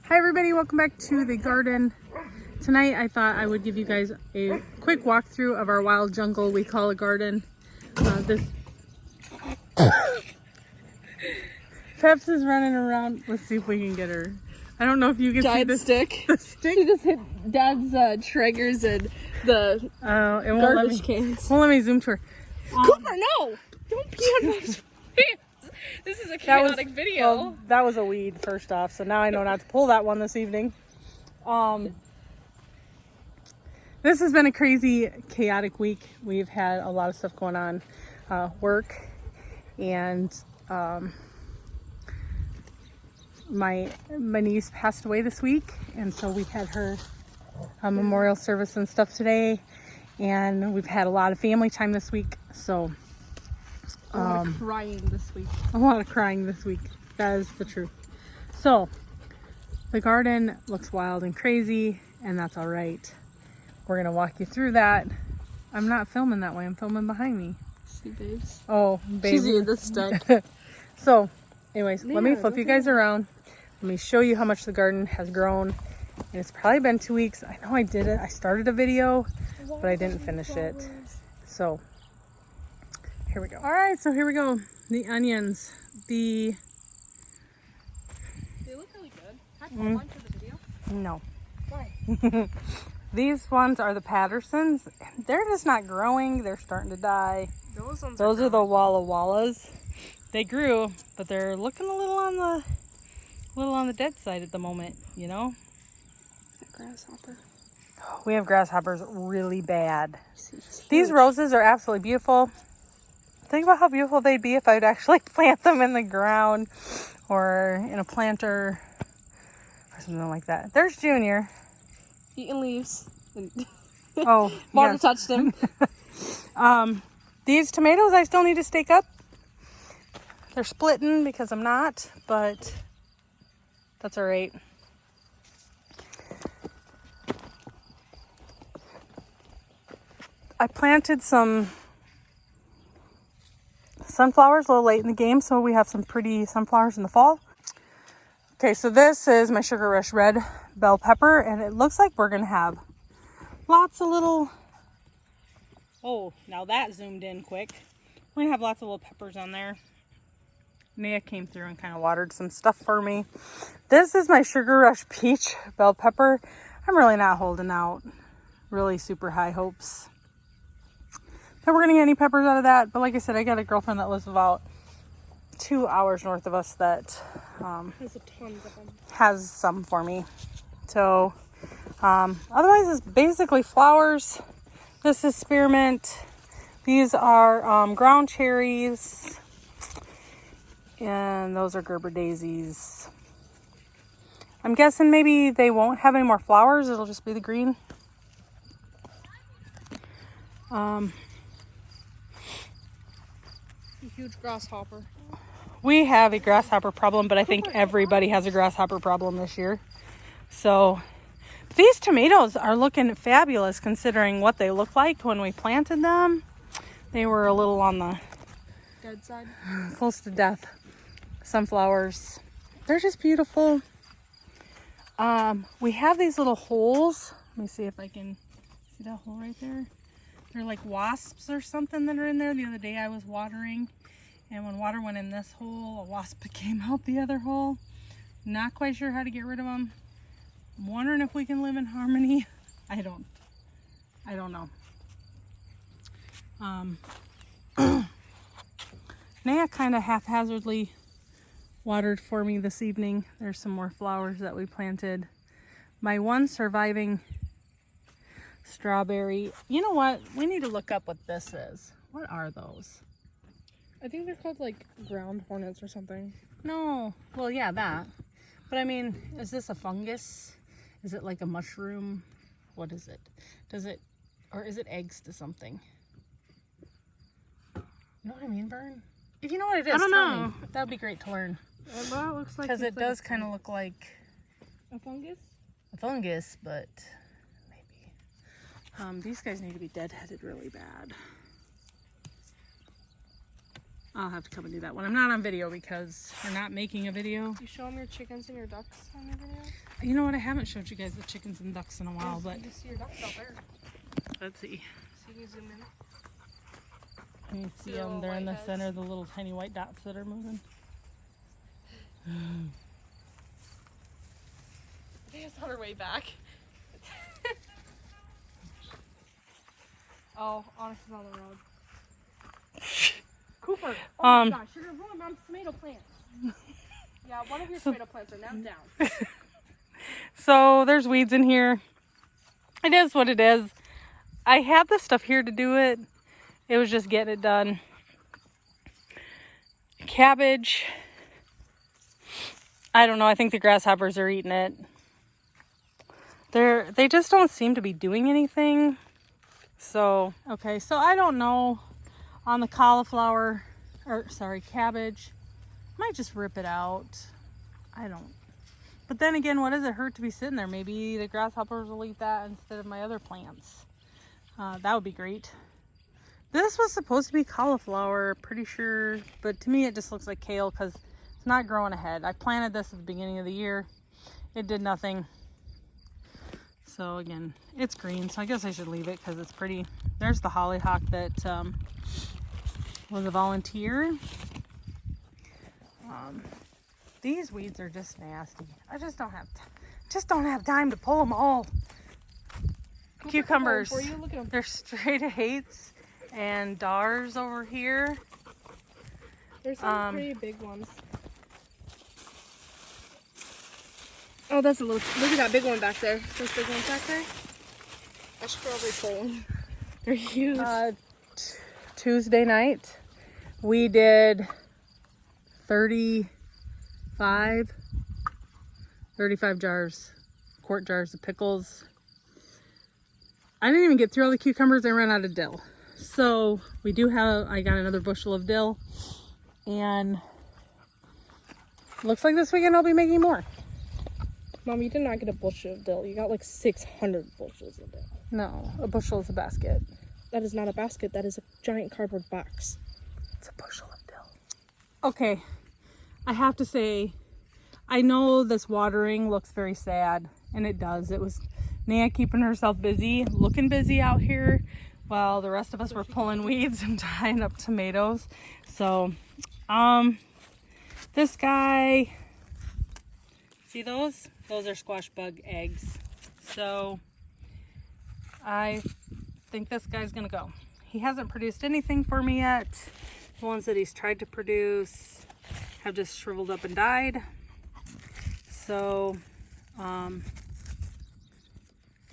Hi everybody, welcome back to the garden. Tonight I thought I would give you guys a quick walkthrough of our wild jungle we call a garden. Peps is running around. Let's see if we can get her. I don't know if you can see this stick. The stick. She just hit Dad's triggers and the It won't garbage cans. Won't let me zoom to her. Cooper, no! Don't pee on my pants. This is a chaotic video. Well, that was a weed first off, so now I know not to pull that one this evening. This has been a crazy, chaotic week. We've had a lot of stuff going on, work, and my niece passed away this week, and so we had her memorial service and stuff today, and we've had a lot of family time this week, so A lot of crying this week. a lot of crying this week. That is the truth. So the garden looks wild and crazy, and that's all right. We're gonna walk you through that. I'm not filming that way, I'm filming behind me. See, babes. Oh, baby. She's eating the stick. So anyways, let me Yeah, flip you guys around. Let me show you how much the garden has grown. And it's probably been 2 weeks. I know I did it. I started a video, but I didn't finish it. So here we go. All right, so here we go. The onions. They look really good. Can I pull one for the video? No. Why? These ones are the Pattersons. They're just not growing. They're starting to die. Those ones Those are the Walla Wallas. They grew, but they're looking a little on the dead side at the moment, you know? grasshopper. We have grasshoppers really bad. These These roses are absolutely beautiful. Think about how beautiful they'd be if I'd actually plant them in the ground or in a planter or something like that. There's Junior. eating leaves. Oh, Water yes. touched him. These tomatoes I still need to stake up. They're splitting because I'm not, but that's all right. I planted some sunflowers a little late in the game, so we have some pretty sunflowers in the fall. Okay, so this is my Sugar Rush red bell pepper, and it looks like we're gonna have lots of little, oh, now that zoomed in quick. We're gonna have lots of little peppers on there. Nia came through and kind of watered some stuff for me. This is my Sugar Rush peach bell pepper. I'm really not holding out really super high hopes that we're gonna get any peppers out of that, but like I said, I got a girlfriend that lives about 2 hours north of us that There's a ton of them. has some for me. So otherwise it's basically flowers. This is spearmint. These are ground cherries, and those are Gerber daisies. I'm guessing maybe they won't have any more flowers. It'll just be the green. A huge grasshopper. We have a grasshopper problem, but I think everybody has a grasshopper problem this year. So these tomatoes are looking fabulous considering what they look like when we planted them. They were a little on the Dead side. close to death. Sunflowers, they're just beautiful. We have these little holes. Let me see if I can see that hole right there. They're like wasps or something that are in there. The other day I was watering, and when water went in this hole, a wasp came out the other hole. Not quite sure how to get rid of them. I'm wondering if we can live in harmony. I don't know. Naya kind of haphazardly watered for me this evening. There's some more flowers that we planted. My one surviving strawberry. You know what? We need to look up what this is. What are those? I think they're called like ground hornets or something. No. Well, yeah, that. But I mean, is this a fungus? Is it like a mushroom? What is it? Or is it eggs to something? You know what I mean, Vern? If you know what it is, I don't tell know. me. That would be great to learn. Well, it looks like Because it it's like does kind of look like a fungus. a fungus, but maybe. These guys need to be deadheaded really bad. I'll have to come and do that one. I'm not on video because we're not making a video. You show them your chickens and your ducks on your videos? You know what? I haven't showed you guys the chickens and ducks in a while, but You see your ducks out there. let's see. So you can zoom in. Can you see The them? little They're in the white heads. center, the little tiny white dots that are moving. I think it's on her way back. Oh, Honest is on the road. Cooper. Oh my gosh, you're gonna ruin Mom's tomato plants. Yeah, one of your tomato plants are now down. So there's weeds in here. It is what it is. I had the stuff here to do it. It was just getting it done. Cabbage. I don't know. I think the grasshoppers are eating it. They just don't seem to be doing anything. So, okay. So I don't know on the cauliflower, or sorry, cabbage. Might just rip it out. I don't. But then again, what does it hurt to be sitting there? Maybe the grasshoppers will eat that instead of my other plants. That would be great. This was supposed to be cauliflower, pretty sure. But to me, it just looks like kale because it's not growing ahead. I planted this at the beginning of the year. It did nothing. So again, it's green. So I guess I should leave it because it's pretty. There's the hollyhock that was a volunteer. These weeds are just nasty. I just don't have time to pull them all. Cucumbers. For you, look at them. They're straight eights and dars over here. There's some pretty big ones. Oh, that's a little. Look at that big one back there. Those big ones back there. I should probably pull them. They're huge. Tuesday night, we did 35 jars, quart jars of pickles. I didn't even get through all the cucumbers. I ran out of dill. So I got another bushel of dill, and looks like this weekend I'll be making more. Mom, you did not get a bushel of dill. You got like 600 bushels of dill. No, a bushel is a basket. That is not a basket. That is a giant cardboard box. It's a bushel of dill. Okay, I have to say, I know this watering looks very sad, and it does. It was Nia keeping herself busy, looking busy out here, while the rest of us were pulling weeds and tying up tomatoes. So, this guy, see those? Those are squash bug eggs. So, I think this guy's gonna go. He hasn't produced anything for me yet. The ones that he's tried to produce have just shriveled up and died. So,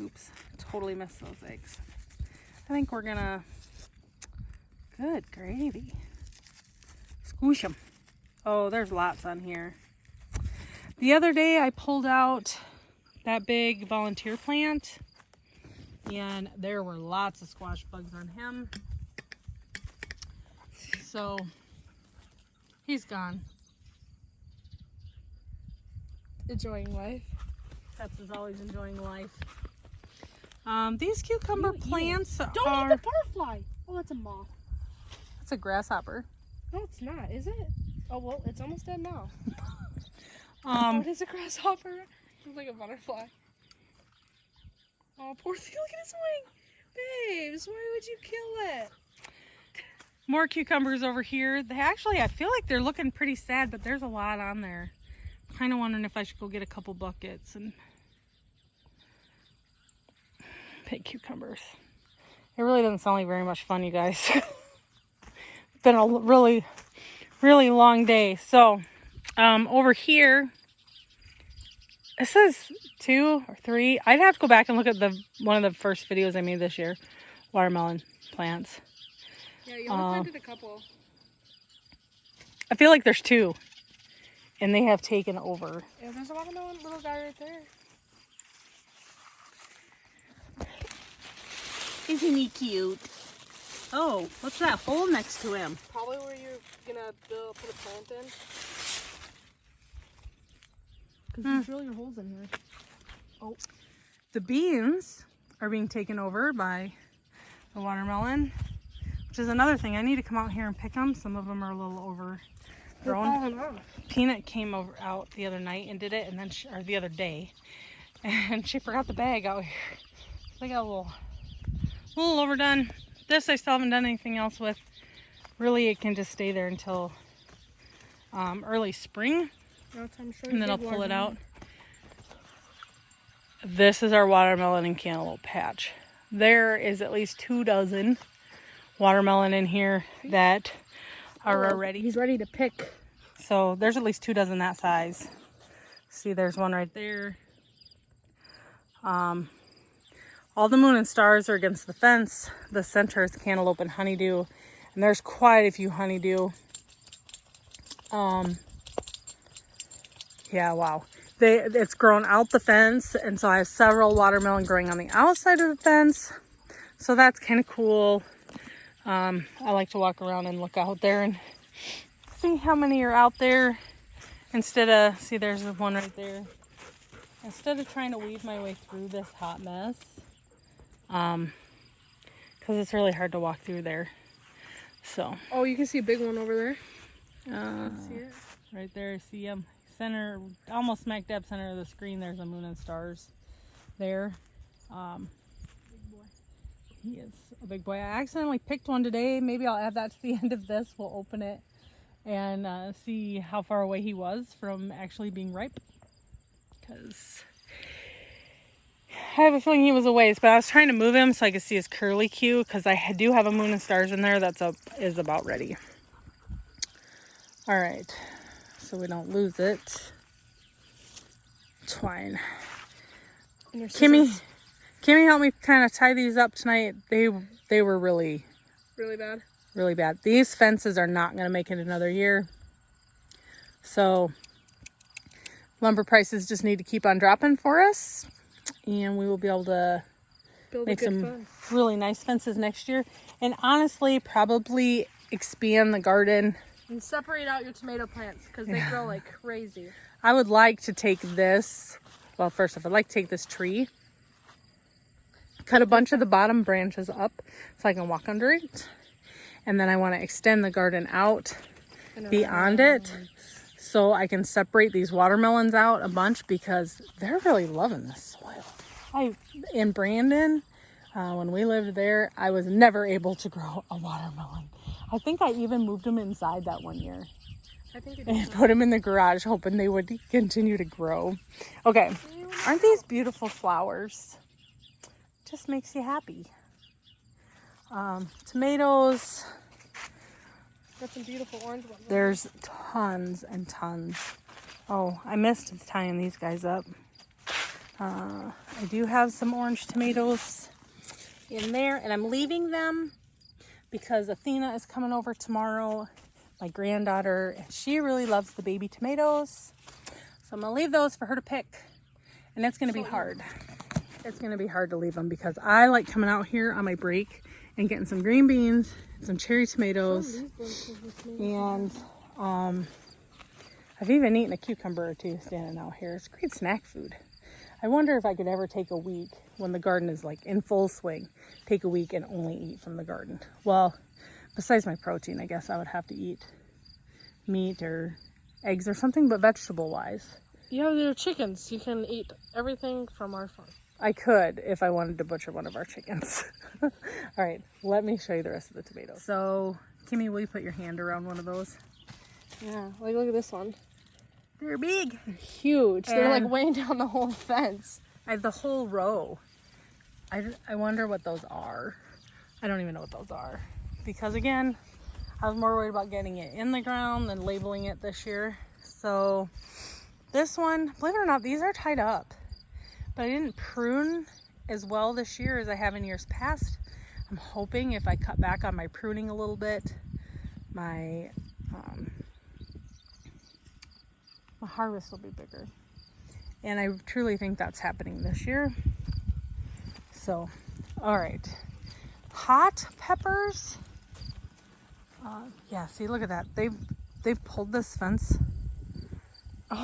oops, totally missed those eggs. I think we're gonna, good gravy, squish them. Oh, there's lots on here. The other day I pulled out that big volunteer plant, and there were lots of squash bugs on him. So he's gone. Enjoying life. That's as always enjoying life. These cucumber plants Don't are. eat the butterfly. Oh, that's a moth. It's a grasshopper. No, it's not, is it? Oh, well, it's almost dead now. Oh, it is a grasshopper. It's like a butterfly. Oh, poor thing. Look at its wing. Babes, why would you kill it? More cucumbers over here. I feel like they're looking pretty sad, but there's a lot on there. Kind of wondering if I should go get a couple buckets and pick cucumbers. It really doesn't sound like very much fun, you guys. It's been a really, really long day. So, over here, it says 2 or 3. I'd have to go back and look at one of the first videos I made this year. Watermelon plants. Yeah, you only planted a couple. I feel like there's 2. And they have taken over. Yeah, there's a watermelon little guy right there. Isn't he cute? Oh, what's that hole next to him? Probably where you're gonna put a plant in. Because you drill your holes in here. Oh. The beans are being taken over by the watermelon. which is another thing. I need to come out here and pick them. Some of them are a little overgrown. Peanut came out the other night and did it, and then or the other day, and she forgot the bag out here. So I got a little overdone. This I still haven't done anything else with. Really, it can just stay there until early spring, and then I'll pull it out. This is our watermelon and cantaloupe patch. There is at least 24 watermelon in here that are already. He's ready to pick. So there's at least 24 that size. See, there's one right there. All the moon and stars are against the fence. The center is cantaloupe and honeydew, and there's quite a few honeydew. Yeah, wow. It's grown out the fence, and so I have several watermelon growing on the outside of the fence. So that's kind of cool. I like to walk around and look out there and see how many are out there. Instead of, see, there's one right there. Instead of trying to weave my way through this hot mess, because it's really hard to walk through there. So. Oh, you can see a big one over there. See it? Right there, see him. Center, almost smack dab center of the screen, there's a moon and stars there. Big boy. He is a big boy. I accidentally picked one today. Maybe I'll add that to the end of this. We'll open it and see how far away he was from actually being ripe. Because I have a feeling he was a ways, but I was trying to move him so I could see his curly Q, because I do have a moon and stars in there is about ready. All right. So we don't lose it. Twine. Kimmy helped me kind of tie these up tonight. They were really bad. These fences are not going to make it another year. So lumber prices just need to keep on dropping for us, and we will be able to make some really nice fences next year. And honestly, probably expand the garden. And separate out your tomato plants, because they grow like crazy. I would like to take this, well, first off, I'd like to take this tree, cut a bunch of the bottom branches up so I can walk under it. And then I want to extend the garden out beyond it so I can separate these watermelons out a bunch, because they're really loving this soil. In Brandon, when we lived there, I was never able to grow a watermelon. I think I even moved them inside that one year. I think it and put them in the garage, hoping they would continue to grow. Okay, aren't these beautiful flowers? Just makes you happy. Tomatoes. Got some beautiful orange ones. There's tons and tons. Oh, I missed tying these guys up. I do have some orange tomatoes in there, and I'm leaving them because Athena is coming over tomorrow, my granddaughter, and she really loves the baby tomatoes. So I'm gonna leave those for her to pick, and it's gonna be hard. It's gonna be hard to leave them because I like coming out here on my break and getting some green beans, some cherry tomatoes, and I've even eaten a cucumber or two standing out here. It's great snack food. I wonder if I could ever take a week when the garden is like in full swing, take a week and only eat from the garden. Well, besides my protein, I guess I would have to eat meat or eggs or something, but vegetable wise. You have your chickens. You can eat everything from our farm. I could if I wanted to butcher one of our chickens. All right, let me show you the rest of the tomatoes. So, Kimmy, will you put your hand around one of those? Yeah, like look at this one. They're big. They're huge. And they're like weighing down the whole fence. I have the whole row. I wonder what those are. I don't even know what those are. Because again, I was more worried about getting it in the ground than labeling it this year. So this one, believe it or not, these are tied up. But I didn't prune as well this year as I have in years past. I'm hoping if I cut back on my pruning a little bit, my harvest will be bigger. And I truly think that's happening this year. So, all right. Hot peppers. Yeah, see, look at that. They've pulled this fence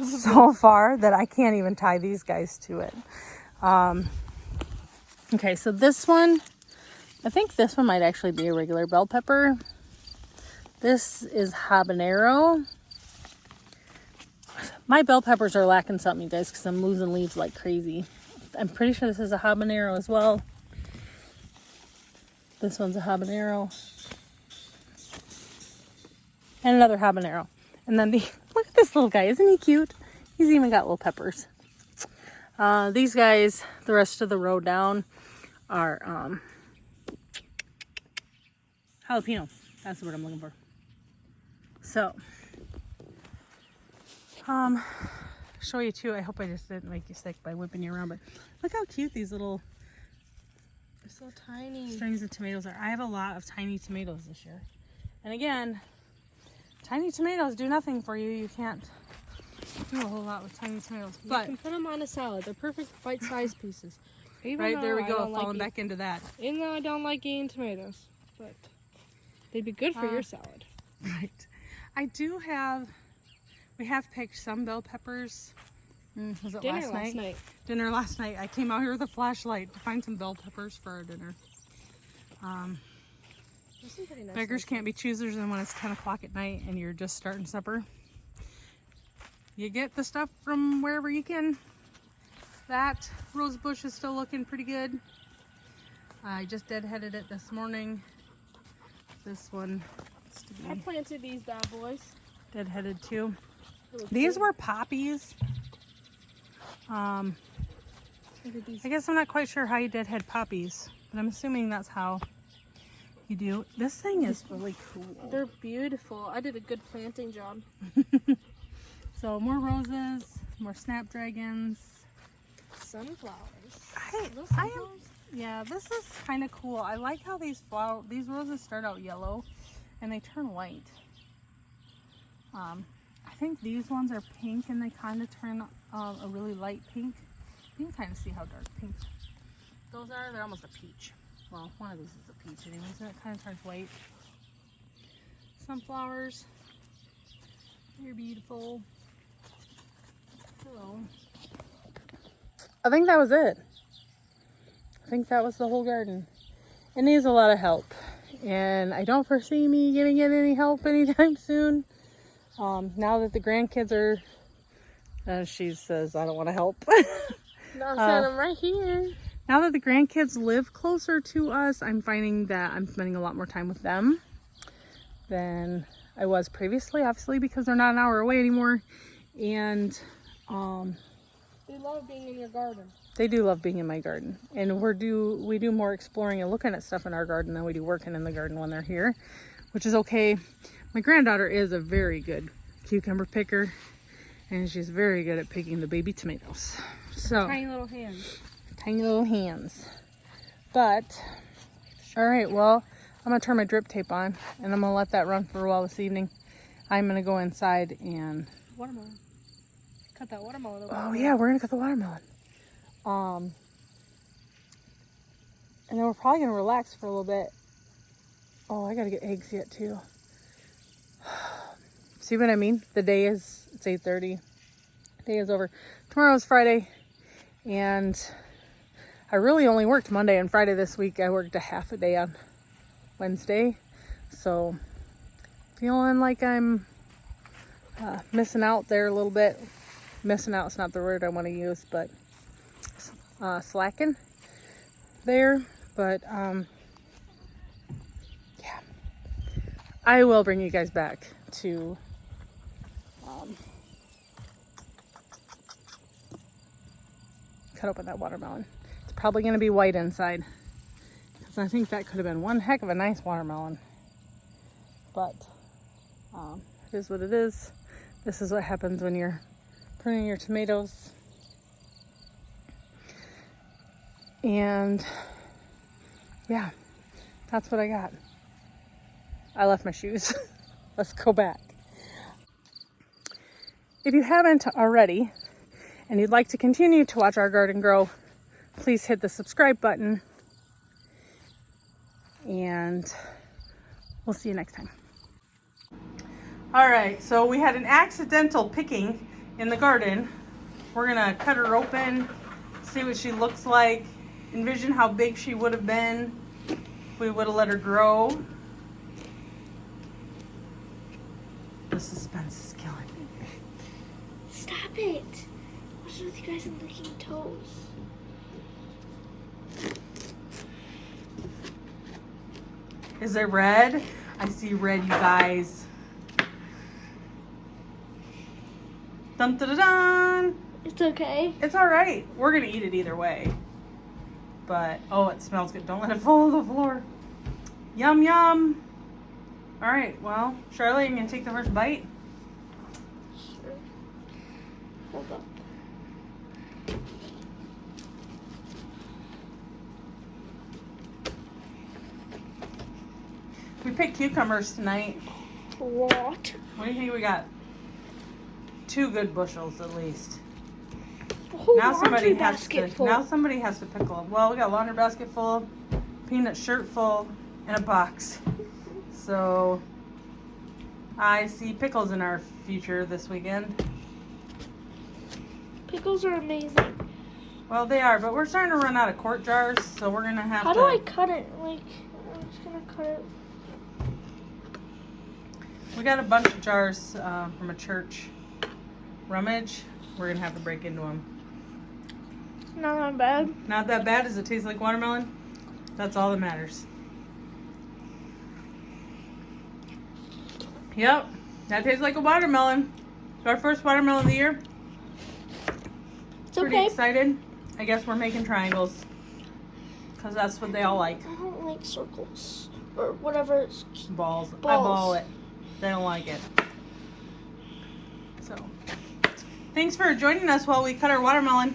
so far that I can't even tie these guys to it. Okay, so this one I think this one might actually be a regular bell pepper. This is habanero. My bell peppers are lacking something, you guys, because I'm losing leaves like crazy. I'm pretty sure this is a habanero as well. This one's a habanero. And another habanero. And then look at this little guy. Isn't he cute? He's even got little peppers. These guys, the rest of the row down, are jalapeno. That's what I'm looking for. So, show you too. I hope I just didn't make you sick by whipping you around, but look how cute these little, they're so tiny, strings of tomatoes are. I have a lot of tiny tomatoes this year. And again, tiny tomatoes do nothing for you. You can't do a whole lot with tiny tomatoes. You But can put them on a salad. They're perfect bite-sized pieces. Even right, there we I go, don't falling like back into that. Even though I don't like eating tomatoes, but they'd be good for your salad. Right. We have picked some bell peppers. Was it Dinner last night? Dinner last night. I came out here with a flashlight to find some bell peppers for our dinner. There's some pretty nice Beggars ones. can't be choosers, and when it's 10 o'clock at night and you're just starting supper, you get the stuff from wherever you can. That rose bush is still looking pretty good. I just deadheaded it this morning. This one is to I be planted these bad boys. deadheaded too. They look These good. were poppies. Look at these. I guess I'm not quite sure how you deadhead poppies, but I'm assuming that's how you do. This thing is really cool. They're beautiful. I did a good planting job. So more roses, more snapdragons. Sunflowers. Yeah, this is kind of cool. I like how these roses start out yellow and they turn white. I think these ones are pink and they kind of turn a really light pink. You can kind of see how dark pink those are. They're almost a peach. Well, one of these is a peach anyways, and it kind of turns white. Sunflowers. They're beautiful. Hello. I think that was it. I think that was the whole garden. It needs a lot of help. And I don't foresee me getting it any help anytime soon. Now that the grandkids are, she says, I don't want to help. No, I'm right here. Now that the grandkids live closer to us, I'm finding that I'm spending a lot more time with them than I was previously, obviously, because they're not an hour away anymore. And They love being in your garden. they do love being in my garden. And we do more exploring and looking at stuff in our garden than we do working in the garden when they're here, which is okay. My granddaughter is a very good cucumber picker, and she's very good at picking the baby tomatoes. So Tiny little hands. tiny little hands. But all right, well, I'm gonna turn my drip tape on and I'm gonna let that run for a while this evening. I'm gonna go inside and Watermelon. Cut that watermelon over. oh yeah, we're gonna cut the watermelon. And then we're probably gonna relax for a little bit. Oh, I gotta get eggs yet too. See what I mean? The day is, it's 8:30. Day is over. Tomorrow's Friday, and I really only worked Monday and Friday this week. I worked a half a day on Wednesday, so feeling like I'm missing out there a little bit. Missing out is not the word I want to use, but slacking there. But yeah, I will bring you guys back to cut open that watermelon. It's probably going to be white inside, because I think that could have been one heck of a nice watermelon. But it is what it is. This is what happens when you're pruning your tomatoes. And yeah, that's what I got. I left my shoes. Let's go back. If you haven't already, and you'd like to continue to watch our garden grow, please hit the subscribe button. And we'll see you next time. All right, so we had an accidental picking in the garden. We're gonna cut her open, see what she looks like, envision how big she would have been. We would have let her grow. The suspense is killing me. Stop it. What's with you guys and licking toes? Is it red? I see red, you guys. Dun dun dun dun. It's okay. It's all right. We're gonna eat it either way. But oh, it smells good. Don't let it fall on the floor. Yum yum. All right. Well, Charlotte, you gonna take the first bite? Sure. Hold up. We picked cucumbers tonight. What? What do you think we got? 2 good bushels at least. Now somebody has to. Now somebody has to pickle them. Well, we got a laundry basket full, peanut shirt full, and a box. So I see pickles in our future this weekend. Pickles are amazing. Well, they are, but we're starting to run out of quart jars, so we're gonna have How to. do I cut it? Like, I'm just gonna cut it. We got a bunch of jars from a church rummage. We're gonna have to break into them. Not that bad. Not that bad. Does it taste like watermelon? That's all that matters. Yep, that tastes like a watermelon. It's our first watermelon of the year. It's Pretty okay. excited. I guess we're making triangles because that's what they all like. I don't like circles or whatever. Balls. Balls. I ball it. They don't like it. So, thanks for joining us while we cut our watermelon.